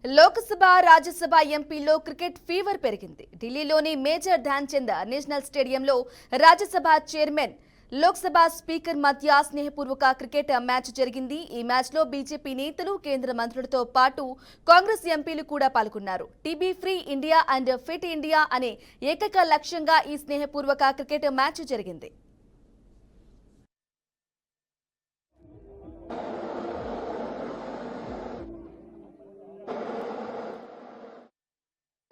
Lok Sabha Rajya Sabha ఎంపీలో cricket fever పెరిగింది. ఢిల్లీలోని major Dhyan Chand national స్టేడియంలో రాజ్యసభ చైర్మన్, లోక్సభ స్పీకర్ మధ్య స్నేహపూర్వక క్రికెట్ మ్యాచ్ జరిగింది. ఈ మ్యాచ్లో బీజేపీ నేతలు, కేంద్ర మంత్రులతో పాటు కాంగ్రెస్ ఎంపీలు కూడా పాల్గొన్నారు. TB free India and fit India అనే ఏకైక లక్ష్యంగా ఈ స్నేహపూర్వక క్రికెట్ మ్యాచ్ జరిగింది.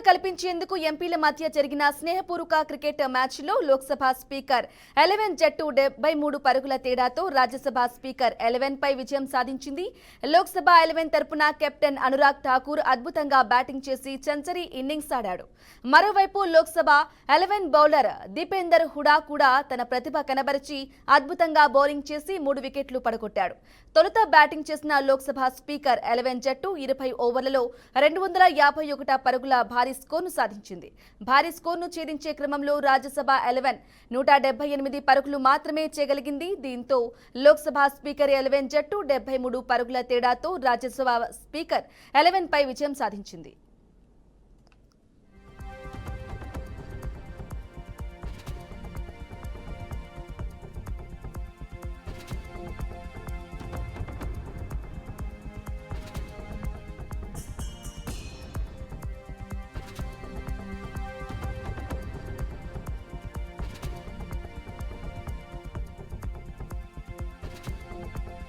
కల్పించేందుకు ఎంపీల మధ్య జరిగిన స్నేహపూర్వక క్రికెట్ మ్యాచ్లో లోక్సభ స్పీకర్ 11 జట్టు 73 పరుగుల తేడాతో రాజ్యసభ స్పీకర్ 11 పై విజయం సాధించింది. లోక్సభ 11 తరపున కెప్టెన్ అనురాగ్ ఠాకూర్ అద్భుతంగా బ్యాటింగ్ చేసి సెంచరీ ఇన్నింగ్స్ ఆడాడు. మరోవైపు లోక్సభ 11 బౌలర్ దీపేందర్ హుడా కూడా తన ప్రతిభ కనబరిచి అద్భుతంగా బౌలింగ్ చేసి 3 వికెట్లు పడగొట్టాడు. తొలుత బ్యాటింగ్ చేసిన లోక్సభ స్పీకర్ 11 జట్టు 20 ఓవర్లలో 251 పరుగుల భారీ స్కోర్ను సాధించింది. భారీ స్కోర్ను ఛేదించే క్రమంలో రాజ్యసభ 11 178 పరుగులు మాత్రమే చేయగలిగింది. దీంతో లోక్సభ స్పీకర్ 11 జట్టు 73 పరుగుల తేడాతో రాజ్యసభ స్పీకర్ 11 పై విజయం సాధించింది.